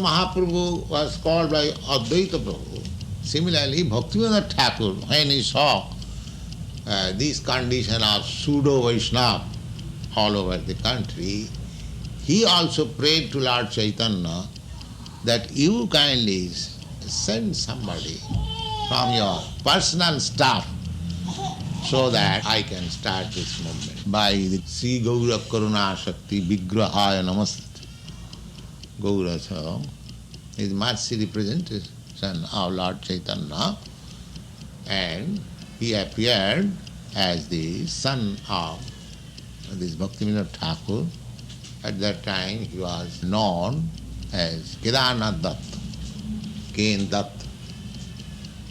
Mahaprabhu was called by Advaita Prabhu. Similarly, Bhaktivinoda Thakur, when he saw this condition of pseudo-Vaishnava all over the country, he also prayed to Lord Chaitanya that you kindly send somebody from your personal staff so that I can start this movement. By the Sri Gaura Karuna Shakti Vigrahaya Namaste. Gaura is mercy representation of Lord Chaitanya, and he appeared as the son of this Bhaktivinoda Thakur. At that time he was known as Kedarnath Dutt, Ken Dutt,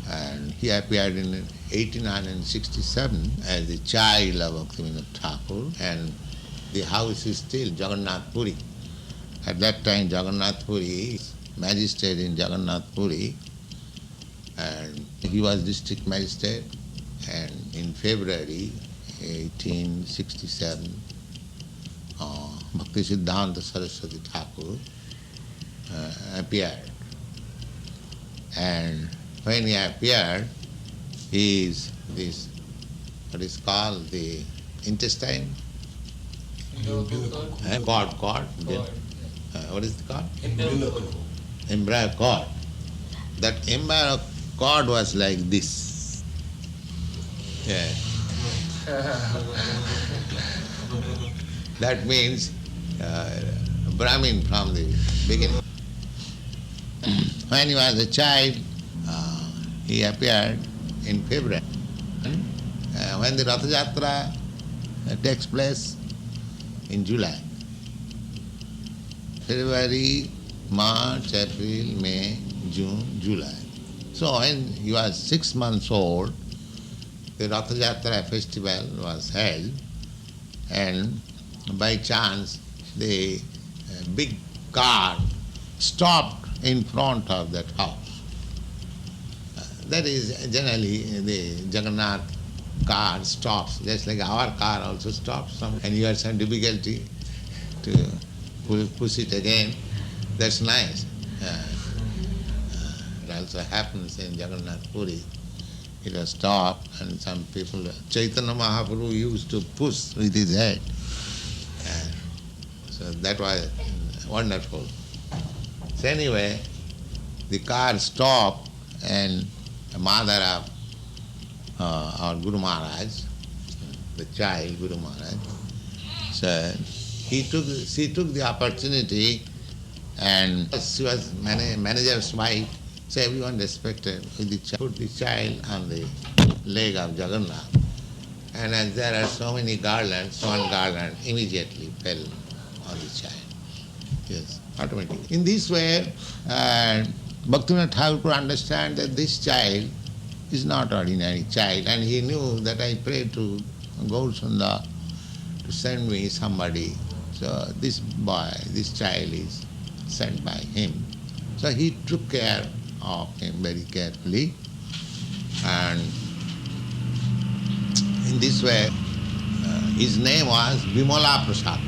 and he appeared in 1867 as the child of Bhaktivinoda Thakur, and the house is still Jagannath Puri. At that time Jagannath Puri, magistrate in Jagannath Puri, and he was district magistrate, and in February 1867 Bhaktisiddhānta Sarasvatī Thākura appeared. And when he appeared, he is this, what is called the intestine? Cord. What is it called? Embryo cord. That embryo cord was like this. Yeah. That means Brahmin from the beginning. When he was a child, he appeared in February. When the Ratha Yatra takes place in July. February, March, April, May, June, July. So when he was 6 months old, the Ratha Yatra festival was held, and by chance the big car stopped in front of that house. That is generally the Jagannath car stops, just like our car also stops, and you have some difficulty to push it again. That's nice. It also happens in Jagannath Puri. It was stopped, and some people, Chaitanya Mahaprabhu used to push with his head. So that was wonderful. So anyway, the car stopped, and the mother of our Guru Mahārāja, the child Guru Mahārāja, said, she took the opportunity, and she was manager's wife, so everyone respected, put the child on the leg of Jagannath. And as there are so many garlands, one garland immediately fell on the child. Yes, automatically. In this way, Bhaktivinoda Thakur could understand that this child is not ordinary child, and he knew that I prayed to Gaurasundar to send me somebody. So this boy, this child is sent by him. So he took care of him very carefully, and in this way his name was Vimala Prasad.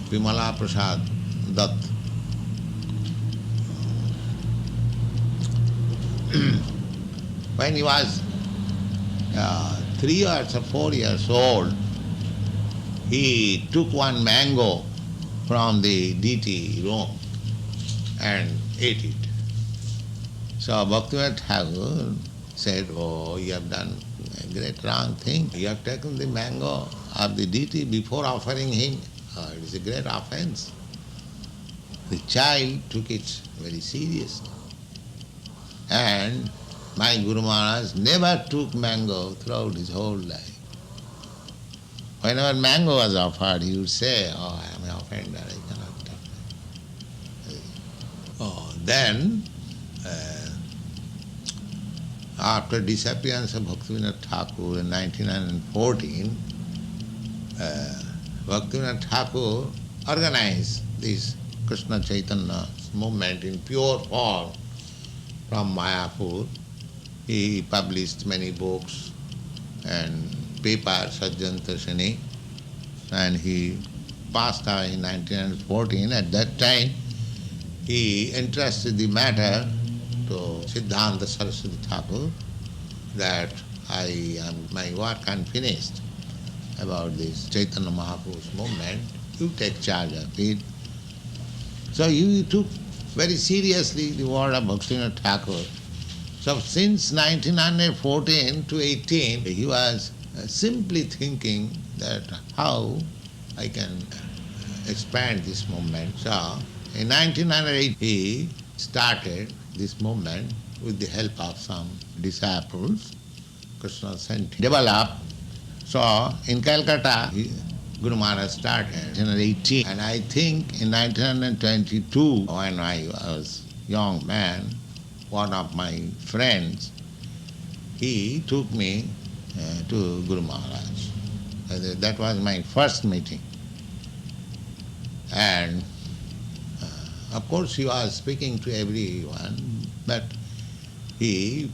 Vimala Prasad Dutt. When he was 3 years or 4 years old, he took one mango from the deity room and ate it. So Bhaktivinoda Thakur said, "Oh, you have done a great wrong thing. You have taken the mango of the deity before offering him. It is a great offense." The child took it very seriously. And my Guru Maharaj never took mango throughout his whole life. Whenever mango was offered, he would say, "Oh, I am an offender, I cannot take it." Then, after disappearance of Bhaktivinoda Thakur in 1914, Bhaktivinoda Thakur organized this Krishna Caitanya movement in pure form from Mayapur. He published many books and papers, Sajjantashani, and he passed away in 1914. At that time, he entrusted the matter to Siddhanta Saraswati Thākur that my work unfinished about this Chaitanya Mahaprabhu's movement. You take charge of it. So he took very seriously the word of Bhaktivinoda Thakur. So since 1914 to 18, he was simply thinking that how I can expand this movement. So in 1908, he started this movement with the help of some disciples. Krishna sent him. Developed. So in Calcutta, Guru Maharaj started in 1918. And I think in 1922, when I was a young man, one of my friends, he took me to Guru Maharaj. That was my first meeting. And of course he was speaking to everyone, but he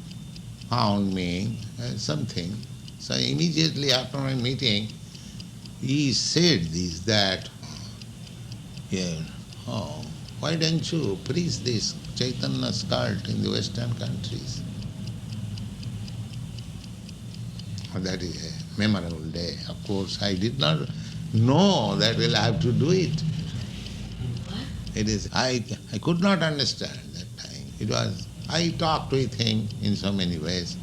found me something. So immediately after my meeting, he said this, that, why don't you preach this Chaitanya's cult in the Western countries? That is a memorable day. Of course, I did not know that we'll have to do it. It is, I could not understand that time. I talked with him in so many ways.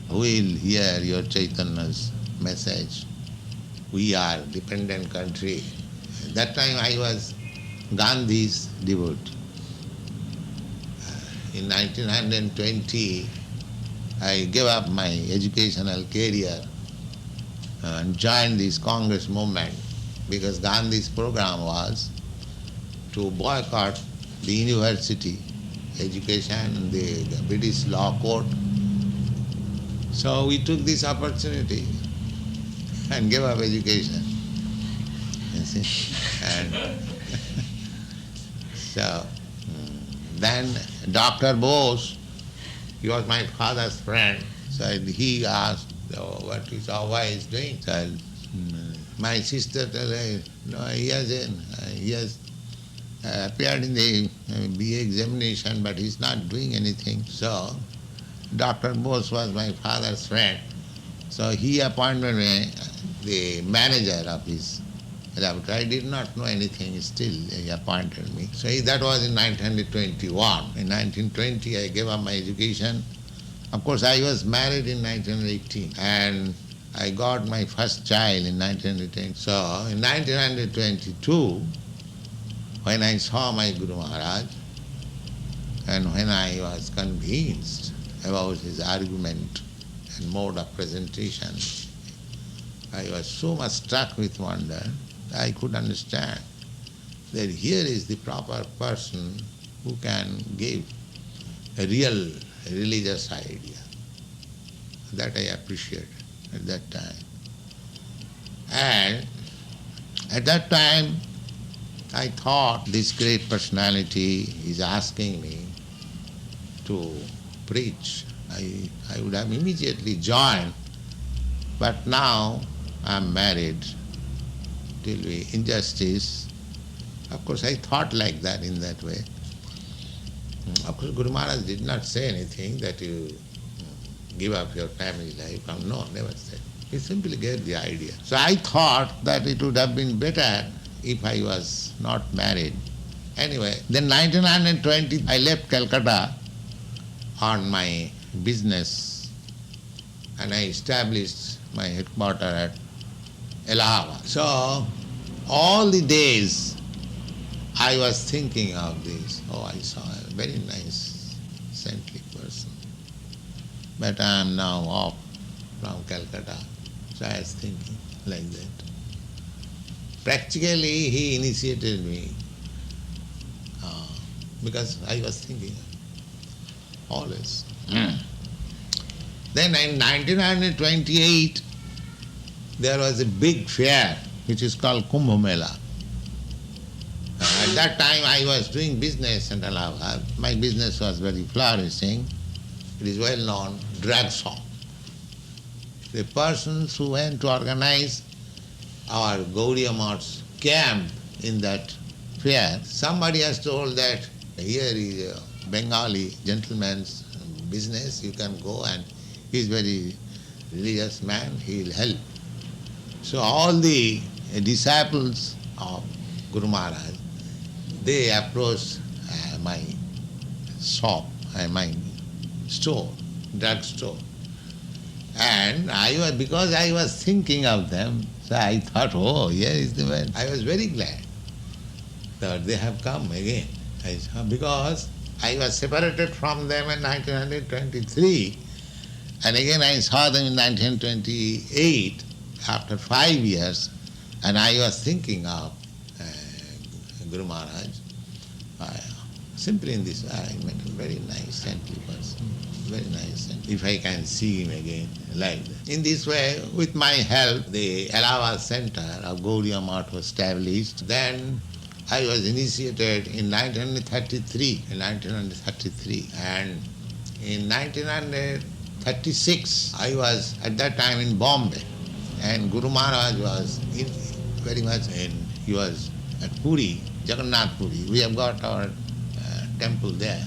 Who will hear your Chaitanya's message? We are a dependent country. At that time I was Gandhi's devotee. In 1920, I gave up my educational career and joined this Congress movement because Gandhi's program was to boycott the university education, the British law court. So we took this opportunity and gave up education. You see? And so then Dr. Bose, he was my father's friend, so he asked what is our wife is doing. So my sister told him, no, he has appeared in the BA examination, but he's not doing anything. So Dr. Bose was my father's friend. So he appointed me the manager of his laboratory. I did not know anything, still he appointed me. So that was in 1921. In 1920 I gave up my education. Of course I was married in 1918 and I got my first child in 1910. So in 1922, when I saw my Guru Maharaj and when I was convinced about his argument and mode of presentation, I was so much struck with wonder. I could understand that here is the proper person who can give a real religious idea. That I appreciated at that time. And at that time, I thought this great personality is asking me to preach. I would have immediately joined, but now I am married. Till we injustice. Of course, I thought like that in that way. Of course, Guru Maharaj did not say anything that you give up your family life. No, never said. He simply gave the idea. So I thought that it would have been better if I was not married. Anyway, then 1920, I left Calcutta on my business and I established my headquarters at Allahabad. So all the days I was thinking of this. I saw a very nice, saintly person. But I am now off from Calcutta. So I was thinking like that. Practically he initiated me because I was thinking always. Then in 1928, there was a big fair which is called Kumbh Mela. At that time I was doing business in Allahabad. My business was very flourishing. It is well known, drag shop. The persons who went to organize our Gaudiya Math's camp in that fair, somebody has told that Here is a Bengali gentleman's business, you can go and he is very religious man, he will help. So all the disciples of Guru Maharaj, they approached my shop, my store, drug store. And because I was thinking of them, so I thought, oh, here is the man. I was very glad that they have come again. Because I was separated from them in 1923, and again I saw them in 1928, after 5 years, and I was thinking of Guru Maharaj. Simply in this way, I met a very nice, saintly person, very nice. And if I can see him again, like that. In this way, with my help, the Allahabad Center of Gaudiya Math was established. Then I was initiated in 1933, and in 1936 I was at that time in Bombay, and Guru Maharaj was he was at Puri, Jagannath Puri. We have got our temple there.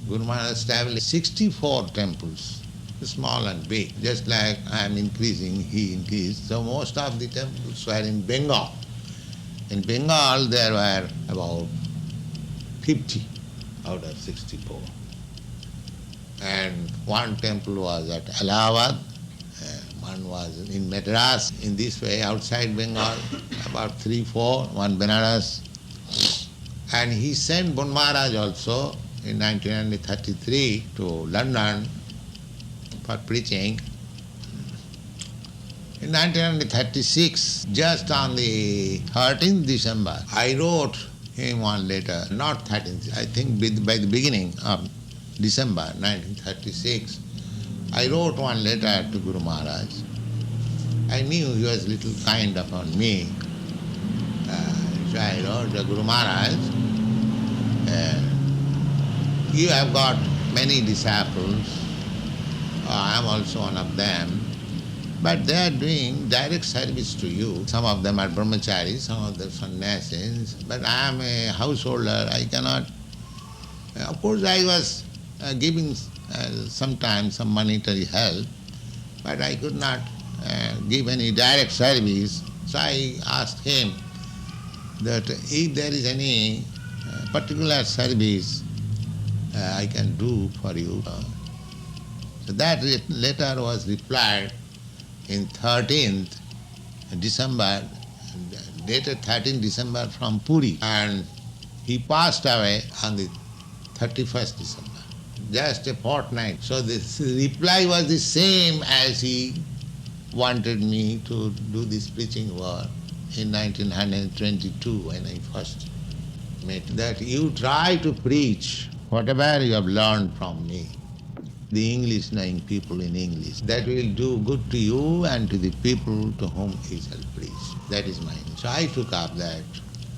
Guru Maharaj established 64 temples, small and big. Just like I am increasing, he increased. So most of the temples were in Bengal. In Bengal there were about 50 out of 64. And one temple was at Allahabad, one was in Madras. In this way, outside Bengal, about 3, 4, one Benares. And he sent Guru Maharaj also in 1933 to London for preaching. In 1936, just on the 13th December, I wrote him one letter, not 13th, I think by the beginning of December 1936, I wrote one letter to Guru Maharaj. I knew he was a little kind upon me. So I wrote to Guru Maharaj, you have got many disciples, I am also one of them, but they are doing direct service to you. Some of them are brahmacharis, some of them sannyasis, but I am a householder, I cannot. Of course I was giving sometimes some monetary help, but I could not give any direct service. So I asked him that if there is any particular service I can do for you. So that letter was replied in 13th December, dated 13th December from Puri, and he passed away on the 31st December, just a fortnight. So this reply was the same as he wanted me to do this preaching work in 1922 when I first met, that you try to preach whatever you have learned from me, the English knowing people in English, that will do good to you and to the people to whom he shall preach. That is mine. So I took up that.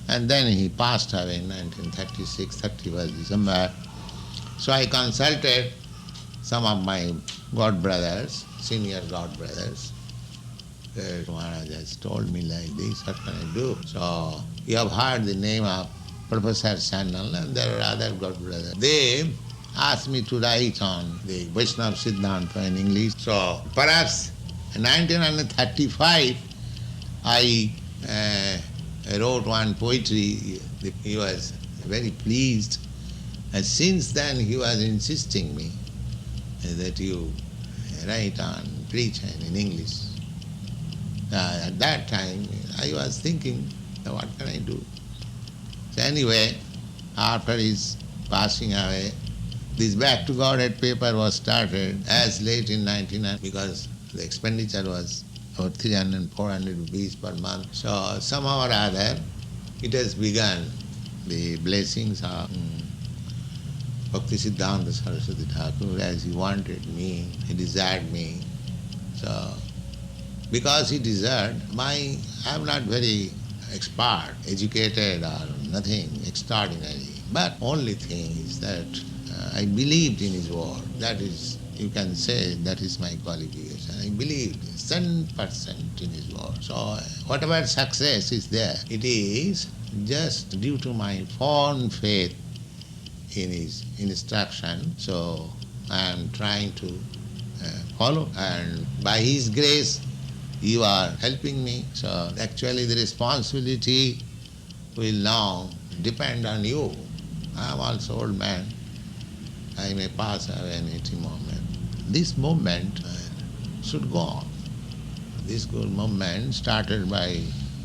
And then he passed away in 1936, 31st December. So I consulted some of my god brothers, senior god brothers. Maharaj has told me like this, what can I do? So you have heard the name of Professor Sannal, and there are other god brothers. They asked me to write on the Vaishnava Siddhanta in English. So perhaps in 1935 I wrote one poetry. He was very pleased. And since then he was insisting me that you write on, preach in English. At that time I was thinking, what can I do? So anyway, after his passing away, this Back to Godhead paper was started as late in 1999 because the expenditure was about 300 and 400 rupees per month. So somehow or other it has begun. The blessings of Bhaktisiddhānta Sarasvatī Thākura, as he wanted me, he desired me. So because he desired, I am not very expert, educated or nothing extraordinary. But only thing is that I believed in his word. That is, you can say, that is my qualification. I believed 100% in his word. So whatever success is there, it is just due to my firm faith in his instruction. So I am trying to follow, and by his grace you are helping me. So actually the responsibility will now depend on you. I am also old man. I may pass away in any moment. This movement should go on. This good movement started by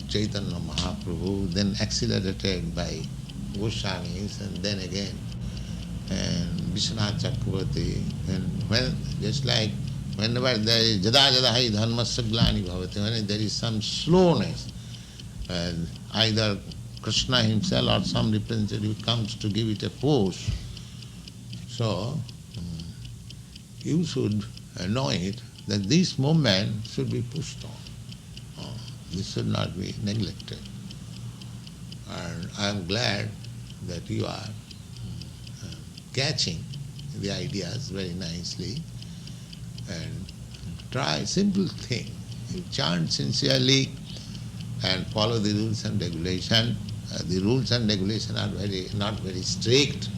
Chaitanya Mahaprabhu, then accelerated by Goswamis, and then again and Vishwanath Chakravarti. And when, just like whenever there is jada jada hi dharmasya glani bhavati, when there is some slowness, either Krishna himself or some representative comes to give it a push. So you should know it, that this movement should be pushed on. This should not be neglected. And I am glad that you are catching the ideas very nicely, and try simple thing. You chant sincerely and follow the rules and regulation. The rules and regulation are not very strict.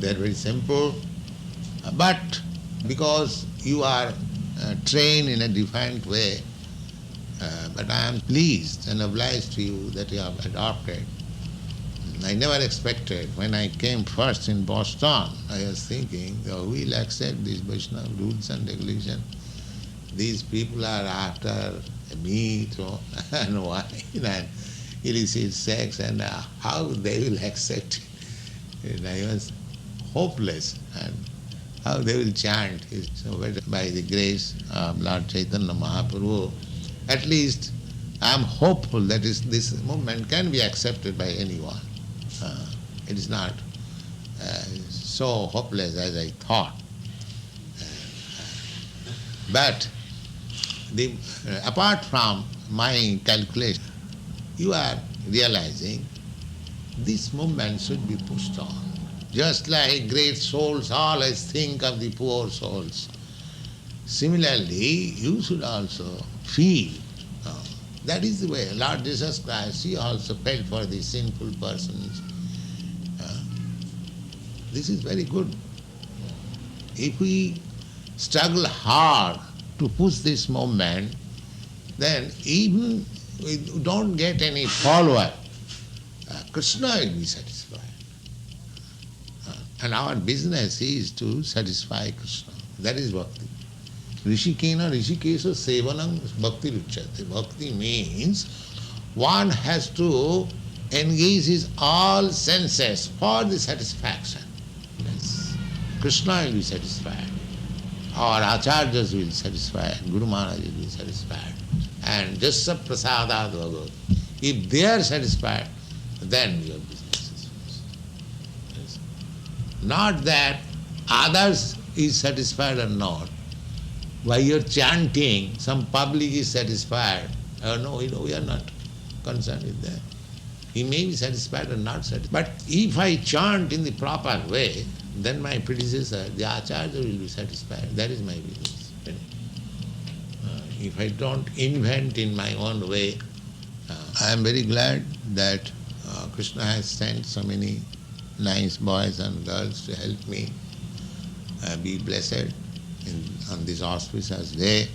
They are very simple. But because you are trained in a different way, but I am pleased and obliged to you that you have adopted. I never expected. When I came first in Boston, I was thinking, oh, we'll accept these Vaishnava rules and regulations. These people are after meat and wine and illicit sex, and how they will accept it. And I was hopeless, and how they will chant. So by the grace of Lord Chaitanya Mahaprabhu, at least I am hopeful that this movement can be accepted by anyone. It is not so hopeless as I thought. But apart from my calculation, you are realizing this movement should be pushed on. Just like great souls always think of the poor souls, similarly you should also feel. That is the way. Lord Jesus Christ, He also felt for the sinful persons. This is very good. If we struggle hard to push this movement, then even we don't get any follower, Krishna will be satisfied. And our business is to satisfy Krishna. That is bhakti. Rishikena rishikesha sevanam bhakti ruchyate. Bhakti means one has to engage his all senses for the satisfaction. Yes. Krishna will be satisfied. Our ācāryas will be satisfied. Guru Mahārāja will be satisfied. And just prasadād bhagavad. If they are satisfied, then your business is finished. Yes. Not that others is satisfied or not. By your chanting, some public is satisfied. No, we are not concerned with that. He may be satisfied or not satisfied. But if I chant in the proper way, then my predecessor, the ācārya, will be satisfied. That is my business. If I don't invent in my own way, I am very glad that Krishna has sent so many nice boys and girls to help me be blessed on this auspicious day.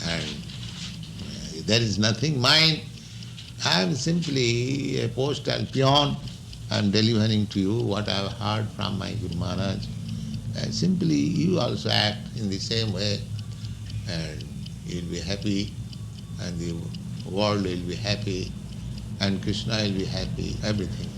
And there is nothing mine. I am simply a postal peon. I am delivering to you what I have heard from my Guru Maharaj. And simply you also act in the same way, and you will be happy, and the world will be happy, and Krishna will be happy, everything.